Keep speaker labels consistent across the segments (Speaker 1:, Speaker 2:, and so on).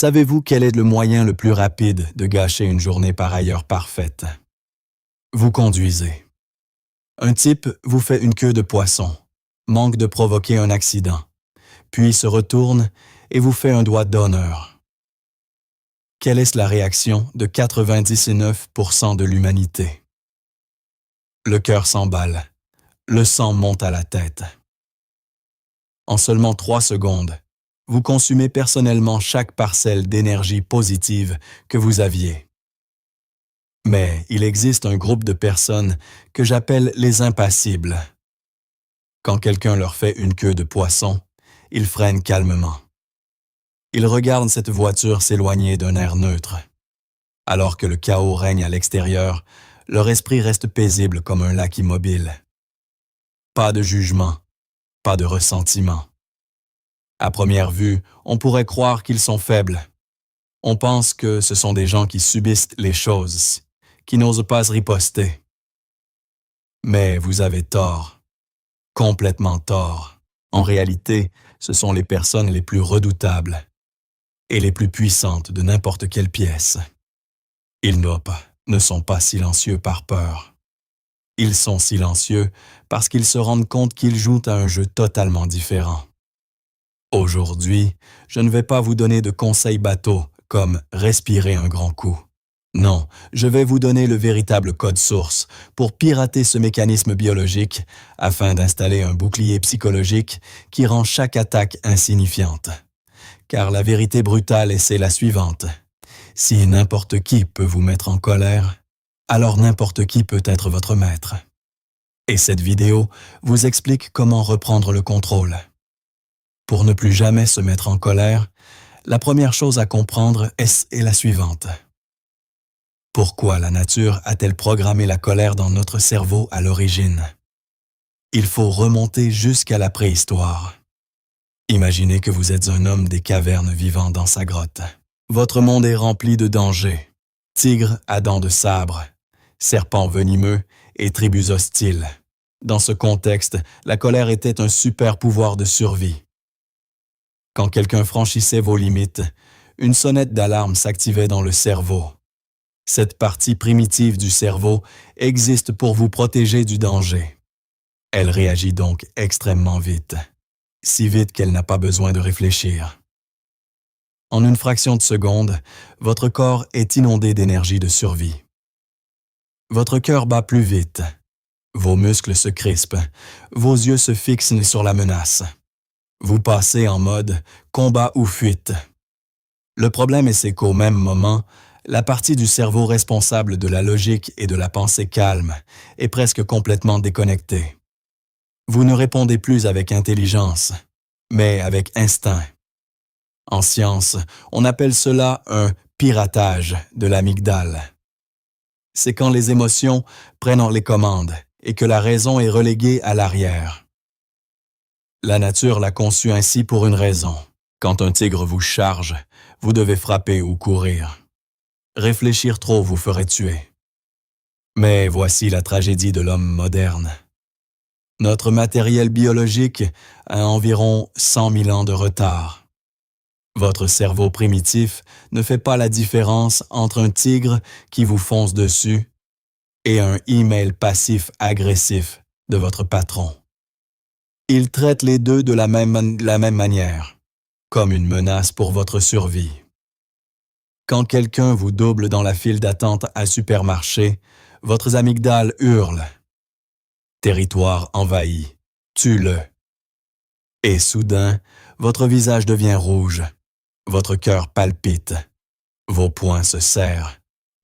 Speaker 1: Savez-vous quel est le moyen le plus rapide de gâcher une journée par ailleurs parfaite? Vous conduisez. Un type vous fait une queue de poisson, manque de provoquer un accident, puis se retourne et vous fait un doigt d'honneur. Quelle est la réaction de 99% de l'humanité? Le cœur s'emballe, le sang monte à la tête. En seulement 3 secondes, vous consumez personnellement chaque parcelle d'énergie positive que vous aviez. Mais il existe un groupe de personnes que j'appelle les impassibles. Quand quelqu'un leur fait une queue de poisson, ils freinent calmement. Ils regardent cette voiture s'éloigner d'un air neutre. Alors que le chaos règne à l'extérieur, leur esprit reste paisible comme un lac immobile. Pas de jugement, pas de ressentiment. À première vue, on pourrait croire qu'ils sont faibles. On pense que ce sont des gens qui subissent les choses, qui n'osent pas riposter. Mais vous avez tort, complètement tort. En réalité, ce sont les personnes les plus redoutables et les plus puissantes de n'importe quelle pièce. Ils ne sont pas silencieux par peur. Ils sont silencieux parce qu'ils se rendent compte qu'ils jouent à un jeu totalement différent. Aujourd'hui, je ne vais pas vous donner de conseils bateaux comme « respirer un grand coup ». Non, je vais vous donner le véritable code source pour pirater ce mécanisme biologique afin d'installer un bouclier psychologique qui rend chaque attaque insignifiante. Car la vérité brutale c'est la suivante. Si n'importe qui peut vous mettre en colère, alors n'importe qui peut être votre maître. Et cette vidéo vous explique comment reprendre le contrôle. Pour ne plus jamais se mettre en colère, la première chose à comprendre est la suivante. Pourquoi la nature a-t-elle programmé la colère dans notre cerveau à l'origine? Il faut remonter jusqu'à la préhistoire. Imaginez que vous êtes un homme des cavernes vivant dans sa grotte. Votre monde est rempli de dangers. Tigres à dents de sabre, serpents venimeux et tribus hostiles. Dans ce contexte, la colère était un super pouvoir de survie. Quand quelqu'un franchissait vos limites, une sonnette d'alarme s'activait dans le cerveau. Cette partie primitive du cerveau existe pour vous protéger du danger. Elle réagit donc extrêmement vite, si vite qu'elle n'a pas besoin de réfléchir. En une fraction de seconde, votre corps est inondé d'énergie de survie. Votre cœur bat plus vite, vos muscles se crispent, vos yeux se fixent sur la menace. Vous passez en mode combat ou fuite. Le problème c'est qu'au même moment, la partie du cerveau responsable de la logique et de la pensée calme est presque complètement déconnectée. Vous ne répondez plus avec intelligence, mais avec instinct. En science, on appelle cela un piratage de l'amygdale. C'est quand les émotions prennent les commandes et que la raison est reléguée à l'arrière. La nature l'a conçu ainsi pour une raison. Quand un tigre vous charge, vous devez frapper ou courir. Réfléchir trop vous ferait tuer. Mais voici la tragédie de l'homme moderne. Notre matériel biologique a environ 100 000 ans de retard. Votre cerveau primitif ne fait pas la différence entre un tigre qui vous fonce dessus et un email passif-agressif de votre patron. Il traite les deux de la même manière, comme une menace pour votre survie. Quand quelqu'un vous double dans la file d'attente à supermarché, votre amygdale hurle. Territoire envahi, tue-le. Et soudain, votre visage devient rouge, votre cœur palpite, vos poings se serrent,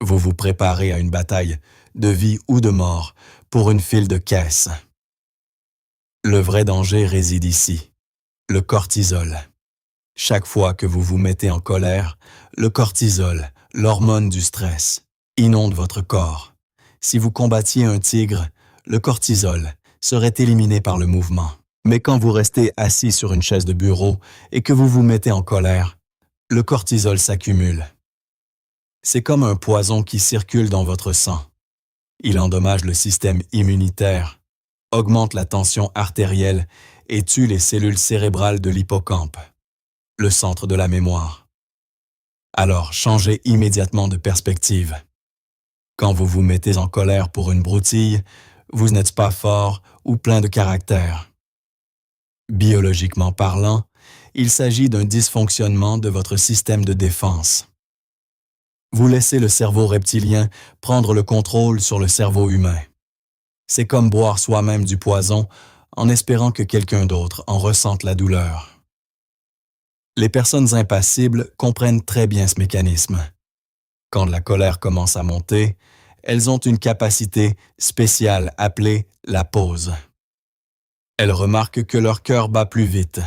Speaker 1: vous vous préparez à une bataille de vie ou de mort pour une file de caisse. Le vrai danger réside ici, le cortisol. Chaque fois que vous vous mettez en colère, le cortisol, l'hormone du stress, inonde votre corps. Si vous combattiez un tigre, le cortisol serait éliminé par le mouvement. Mais quand vous restez assis sur une chaise de bureau et que vous vous mettez en colère, le cortisol s'accumule. C'est comme un poison qui circule dans votre sang. Il endommage le système immunitaire, augmente la tension artérielle et tue les cellules cérébrales de l'hippocampe, le centre de la mémoire. Alors changez immédiatement de perspective. Quand vous vous mettez en colère pour une broutille, vous n'êtes pas fort ou plein de caractère. Biologiquement parlant, il s'agit d'un dysfonctionnement de votre système de défense. Vous laissez le cerveau reptilien prendre le contrôle sur le cerveau humain. C'est comme boire soi-même du poison en espérant que quelqu'un d'autre en ressente la douleur. Les personnes impassibles comprennent très bien ce mécanisme. Quand la colère commence à monter, elles ont une capacité spéciale appelée la pause. Elles remarquent que leur cœur bat plus vite.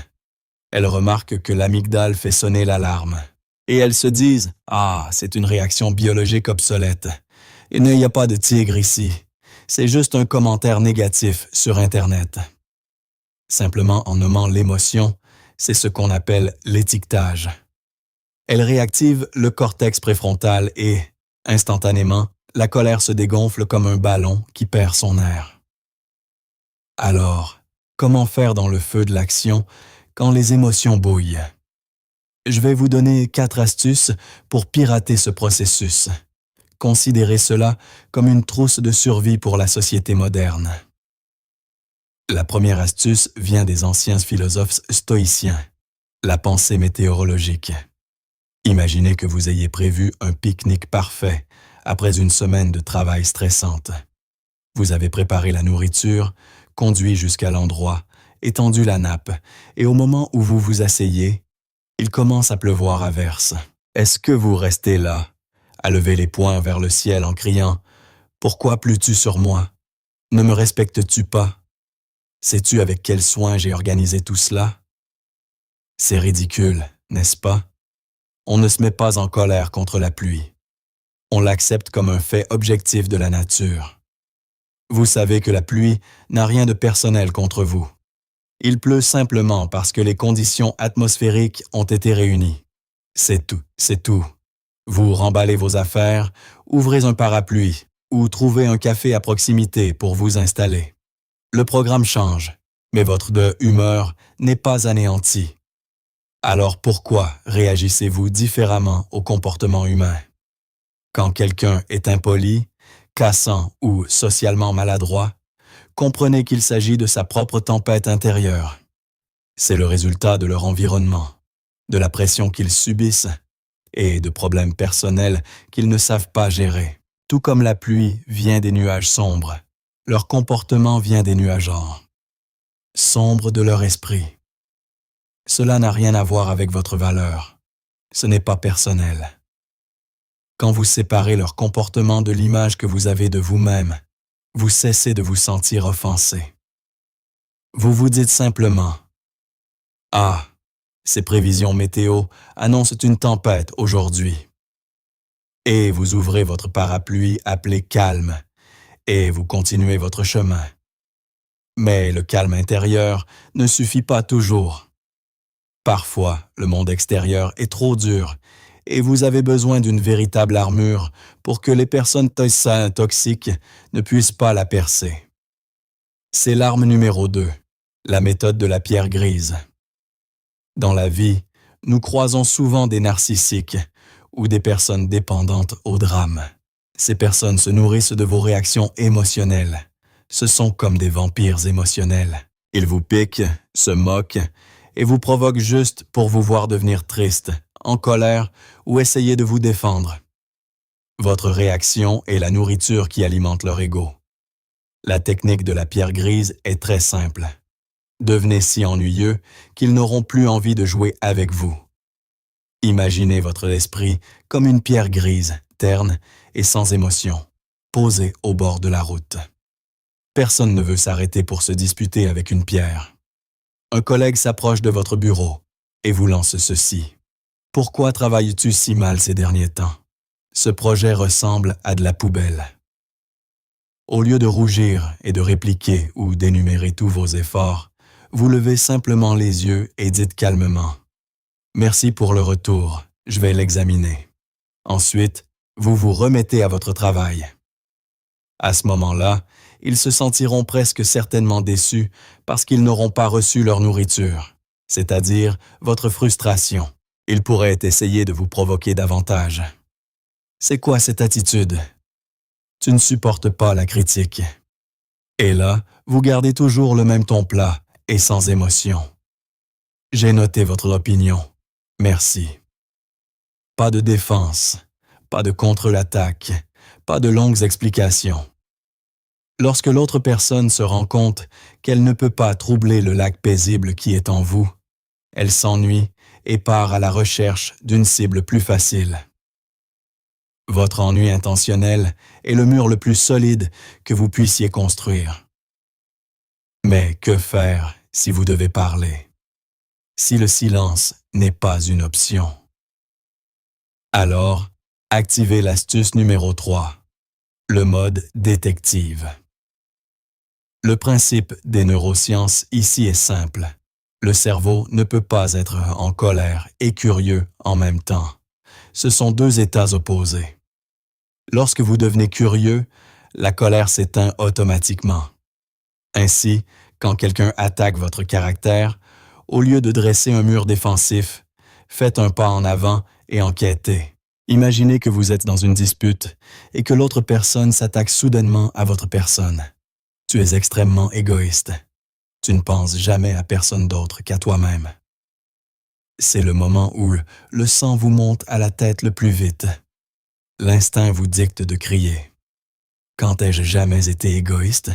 Speaker 1: Elles remarquent que l'amygdale fait sonner l'alarme. Et elles se disent « Ah, c'est une réaction biologique obsolète. Il n'y a pas de tigre ici. C'est juste un commentaire négatif sur Internet. » Simplement en nommant l'émotion, c'est ce qu'on appelle l'étiquetage. Elle réactive le cortex préfrontal et, instantanément, la colère se dégonfle comme un ballon qui perd son air. Alors, comment faire dans le feu de l'action quand les émotions bouillent? Je vais vous donner 4 astuces pour pirater ce processus. Considérez cela comme une trousse de survie pour la société moderne. La première astuce vient des anciens philosophes stoïciens, la pensée météorologique. Imaginez que vous ayez prévu un pique-nique parfait après une semaine de travail stressante. Vous avez préparé la nourriture, conduit jusqu'à l'endroit, étendu la nappe, et au moment où vous vous asseyez, il commence à pleuvoir à verse. Est-ce que vous restez là, à lever les poings vers le ciel en criant « Pourquoi pleures-tu sur moi? Ne me respectes-tu pas? Sais-tu avec quel soin j'ai organisé tout cela? » C'est ridicule, n'est-ce pas? On ne se met pas en colère contre la pluie. On l'accepte comme un fait objectif de la nature. Vous savez que la pluie n'a rien de personnel contre vous. Il pleut simplement parce que les conditions atmosphériques ont été réunies. C'est tout, c'est tout. Vous remballez vos affaires, ouvrez un parapluie ou trouvez un café à proximité pour vous installer. Le programme change, mais votre humeur n'est pas anéantie. Alors pourquoi réagissez-vous différemment au comportement humain? Quand quelqu'un est impoli, cassant ou socialement maladroit, comprenez qu'il s'agit de sa propre tempête intérieure. C'est le résultat de leur environnement, de la pression qu'ils subissent et de problèmes personnels qu'ils ne savent pas gérer. Tout comme la pluie vient des nuages sombres, leur comportement vient des nuageants, sombres de leur esprit. Cela n'a rien à voir avec votre valeur. Ce n'est pas personnel. Quand vous séparez leur comportement de l'image que vous avez de vous-même, vous cessez de vous sentir offensé. Vous vous dites simplement « Ah, ces prévisions météo annoncent une tempête aujourd'hui. » Et vous ouvrez votre parapluie appelé calme et vous continuez votre chemin. Mais le calme intérieur ne suffit pas toujours. Parfois, le monde extérieur est trop dur et vous avez besoin d'une véritable armure pour que les personnes toxiques ne puissent pas la percer. C'est l'arme numéro 2, la méthode de la pierre grise. Dans la vie, nous croisons souvent des narcissiques ou des personnes dépendantes au drame. Ces personnes se nourrissent de vos réactions émotionnelles. Ce sont comme des vampires émotionnels. Ils vous piquent, se moquent et vous provoquent juste pour vous voir devenir triste, en colère ou essayer de vous défendre. Votre réaction est la nourriture qui alimente leur ego. La technique de la pierre grise est très simple. Devenez si ennuyeux qu'ils n'auront plus envie de jouer avec vous. Imaginez votre esprit comme une pierre grise, terne et sans émotion, posée au bord de la route. Personne ne veut s'arrêter pour se disputer avec une pierre. Un collègue s'approche de votre bureau et vous lance ceci. « Pourquoi travailles-tu si mal ces derniers temps? Ce projet ressemble à de la poubelle. » Au lieu de rougir et de répliquer ou d'énumérer tous vos efforts, vous levez simplement les yeux et dites calmement « Merci pour le retour, je vais l'examiner. » Ensuite, vous vous remettez à votre travail. À ce moment-là, ils se sentiront presque certainement déçus parce qu'ils n'auront pas reçu leur nourriture, c'est-à-dire votre frustration, Il pourrait essayer de vous provoquer davantage. C'est quoi cette attitude? Tu ne supportes pas la critique. Et là, vous gardez toujours le même ton plat et sans émotion. J'ai noté votre opinion. Merci. Pas de défense, pas de contre-l'attaque, pas de longues explications. Lorsque l'autre personne se rend compte qu'elle ne peut pas troubler le lac paisible qui est en vous, elle s'ennuie et part à la recherche d'une cible plus facile. Votre ennui intentionnel est le mur le plus solide que vous puissiez construire. Mais que faire si vous devez parler? Si le silence n'est pas une option? Alors, activez l'astuce numéro 3, le mode détective. Le principe des neurosciences ici est simple. Le cerveau ne peut pas être en colère et curieux en même temps. Ce sont deux états opposés. Lorsque vous devenez curieux, la colère s'éteint automatiquement. Ainsi, quand quelqu'un attaque votre caractère, au lieu de dresser un mur défensif, faites un pas en avant et enquêtez. Imaginez que vous êtes dans une dispute et que l'autre personne s'attaque soudainement à votre personne. Tu es extrêmement égoïste. Tu ne penses jamais à personne d'autre qu'à toi-même. C'est le moment où le sang vous monte à la tête le plus vite. L'instinct vous dicte de crier. Quand ai-je jamais été égoïste?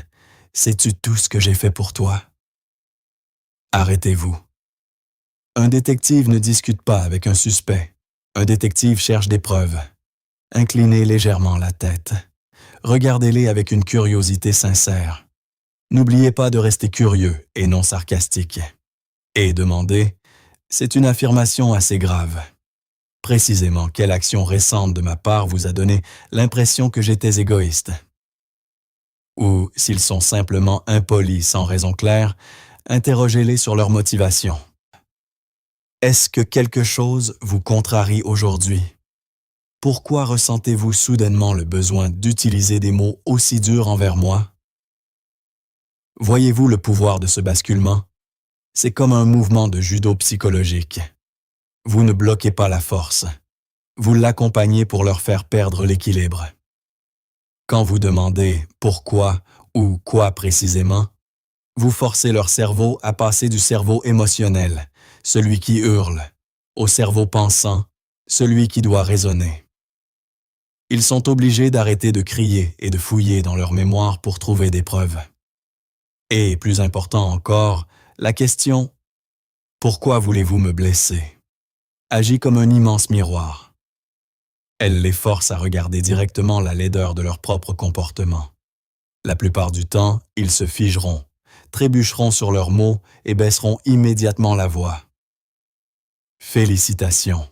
Speaker 1: Sais-tu tout ce que j'ai fait pour toi? Arrêtez-vous. Un détective ne discute pas avec un suspect. Un détective cherche des preuves. Inclinez légèrement la tête. Regardez-les avec une curiosité sincère. N'oubliez pas de rester curieux et non sarcastique. Et demandez, c'est une affirmation assez grave. Précisément, quelle action récente de ma part vous a donné l'impression que j'étais égoïste? Ou, s'ils sont simplement impolis sans raison claire, interrogez-les sur leur motivation. Est-ce que quelque chose vous contrarie aujourd'hui? Pourquoi ressentez-vous soudainement le besoin d'utiliser des mots aussi durs envers moi? Voyez-vous le pouvoir de ce basculement? C'est comme un mouvement de judo psychologique. Vous ne bloquez pas la force. Vous l'accompagnez pour leur faire perdre l'équilibre. Quand vous demandez « pourquoi » ou « quoi précisément », vous forcez leur cerveau à passer du cerveau émotionnel, celui qui hurle, au cerveau pensant, celui qui doit raisonner. Ils sont obligés d'arrêter de crier et de fouiller dans leur mémoire pour trouver des preuves. Et, plus important encore, la question « pourquoi voulez-vous me blesser ?» agit comme un immense miroir. Elle les force à regarder directement la laideur de leur propre comportement. La plupart du temps, ils se figeront, trébucheront sur leurs mots et baisseront immédiatement la voix. Félicitations!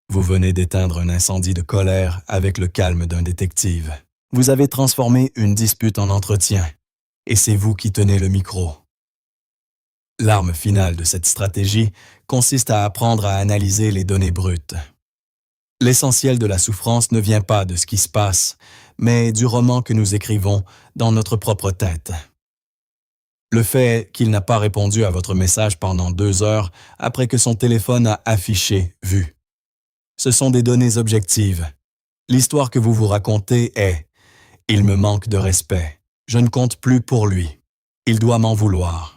Speaker 1: Vous venez d'éteindre un incendie de colère avec le calme d'un détective. Vous avez transformé une dispute en entretien, et c'est vous qui tenez le micro. L'arme finale de cette stratégie consiste à apprendre à analyser les données brutes. L'essentiel de la souffrance ne vient pas de ce qui se passe, mais du roman que nous écrivons dans notre propre tête. Le fait qu'il n'a pas répondu à votre message pendant 2 heures après que son téléphone a affiché « vu ». Ce sont des données objectives. L'histoire que vous vous racontez est « il me manque de respect, je ne compte plus pour lui, il doit m'en vouloir ».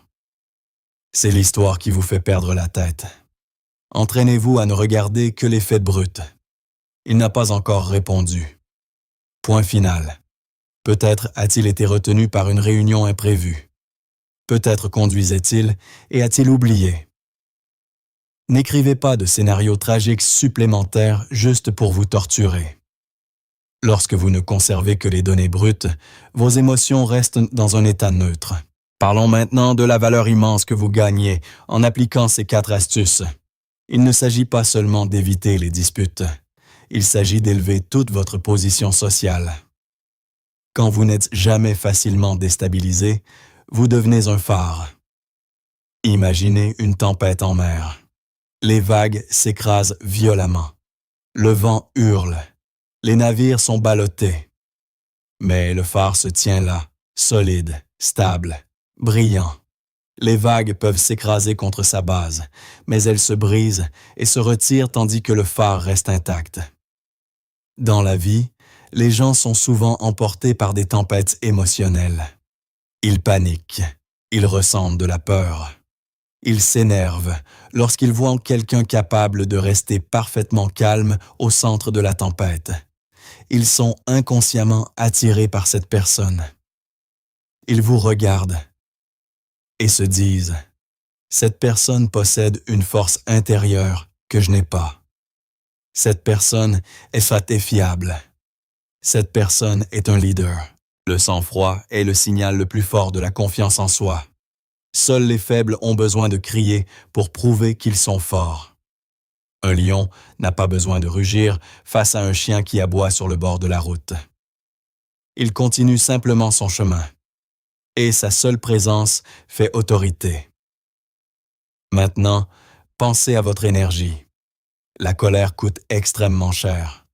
Speaker 1: C'est l'histoire qui vous fait perdre la tête. Entraînez-vous à ne regarder que les faits bruts. Il n'a pas encore répondu. Point final. Peut-être a-t-il été retenu par une réunion imprévue. Peut-être conduisait-il et a-t-il oublié. N'écrivez pas de scénarios tragiques supplémentaires juste pour vous torturer. Lorsque vous ne conservez que les données brutes, vos émotions restent dans un état neutre. Parlons maintenant de la valeur immense que vous gagnez en appliquant ces 4 astuces. Il ne s'agit pas seulement d'éviter les disputes. Il s'agit d'élever toute votre position sociale. Quand vous n'êtes jamais facilement déstabilisé, vous devenez un phare. Imaginez une tempête en mer. Les vagues s'écrasent violemment. Le vent hurle. Les navires sont ballottés. Mais le phare se tient là, solide, stable, brillant. Les vagues peuvent s'écraser contre sa base, mais elles se brisent et se retirent tandis que le phare reste intact. Dans la vie, les gens sont souvent emportés par des tempêtes émotionnelles. Ils paniquent, ils ressentent de la peur. Ils s'énervent lorsqu'ils voient quelqu'un capable de rester parfaitement calme au centre de la tempête. Ils sont inconsciemment attirés par cette personne. Ils vous regardent et se disent « Cette personne possède une force intérieure que je n'ai pas. Cette personne est faite et fiable. Cette personne est un leader. » Le sang-froid est le signal le plus fort de la confiance en soi. Seuls les faibles ont besoin de crier pour prouver qu'ils sont forts. Un lion n'a pas besoin de rugir face à un chien qui aboie sur le bord de la route. Il continue simplement son chemin. Et sa seule présence fait autorité. Maintenant, pensez à votre énergie. La colère coûte extrêmement cher.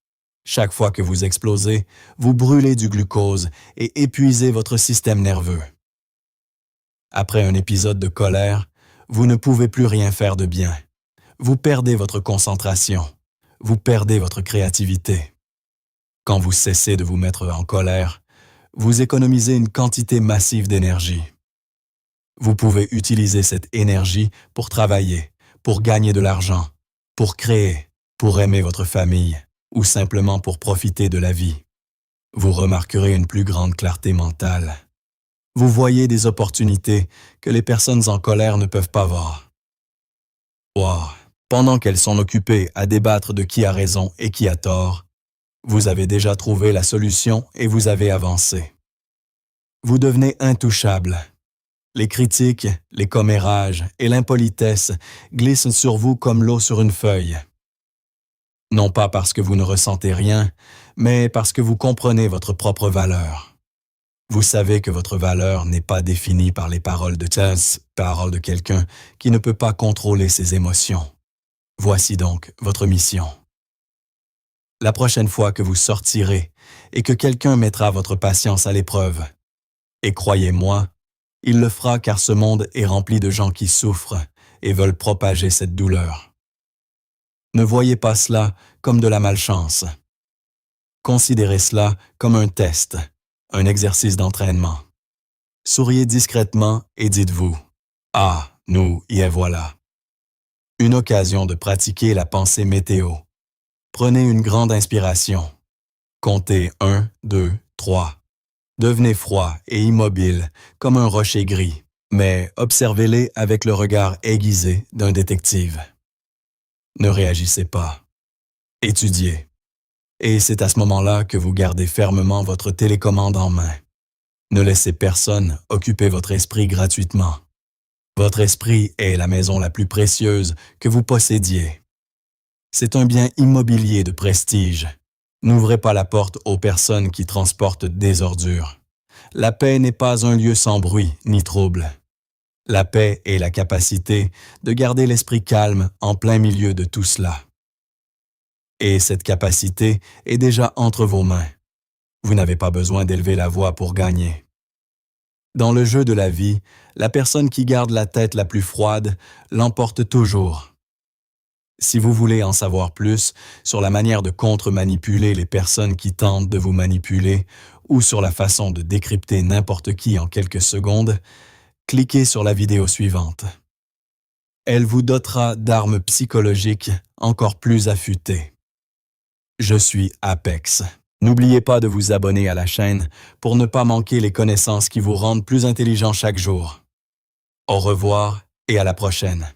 Speaker 1: Chaque fois que vous explosez, vous brûlez du glucose et épuisez votre système nerveux. Après un épisode de colère, vous ne pouvez plus rien faire de bien. Vous perdez votre concentration. Vous perdez votre créativité. Quand vous cessez de vous mettre en colère, vous économisez une quantité massive d'énergie. Vous pouvez utiliser cette énergie pour travailler, pour gagner de l'argent, pour créer, pour aimer votre famille ou simplement pour profiter de la vie. Vous remarquerez une plus grande clarté mentale. Vous voyez des opportunités que les personnes en colère ne peuvent pas voir. Wow. Pendant qu'elles sont occupées à débattre de qui a raison et qui a tort, vous avez déjà trouvé la solution et vous avez avancé. Vous devenez intouchable. Les critiques, les commérages et l'impolitesse glissent sur vous comme l'eau sur une feuille. Non pas parce que vous ne ressentez rien, mais parce que vous comprenez votre propre valeur. Vous savez que votre valeur n'est pas définie par les paroles de quelqu'un qui ne peut pas contrôler ses émotions. Voici donc votre mission. La prochaine fois que vous sortirez et que quelqu'un mettra votre patience à l'épreuve, et croyez-moi, il le fera car ce monde est rempli de gens qui souffrent et veulent propager cette douleur. Ne voyez pas cela comme de la malchance. Considérez cela comme un test, un exercice d'entraînement. Souriez discrètement et dites-vous « Ah, nous y est voilà ». Une occasion de pratiquer la pensée météo. Prenez une grande inspiration. Comptez 1, 2, 3. Devenez froid et immobile comme un rocher gris, mais observez-les avec le regard aiguisé d'un détective. Ne réagissez pas. Étudiez. Et c'est à ce moment-là que vous gardez fermement votre télécommande en main. Ne laissez personne occuper votre esprit gratuitement. Votre esprit est la maison la plus précieuse que vous possédiez. C'est un bien immobilier de prestige. N'ouvrez pas la porte aux personnes qui transportent des ordures. La paix n'est pas un lieu sans bruit ni trouble. La paix est la capacité de garder l'esprit calme en plein milieu de tout cela. Et cette capacité est déjà entre vos mains. Vous n'avez pas besoin d'élever la voix pour gagner. Dans le jeu de la vie, la personne qui garde la tête la plus froide l'emporte toujours. Si vous voulez en savoir plus sur la manière de contre-manipuler les personnes qui tentent de vous manipuler ou sur la façon de décrypter n'importe qui en quelques secondes, cliquez sur la vidéo suivante. Elle vous dotera d'armes psychologiques encore plus affûtées. Je suis Apex. N'oubliez pas de vous abonner à la chaîne pour ne pas manquer les connaissances qui vous rendent plus intelligent chaque jour. Au revoir et à la prochaine.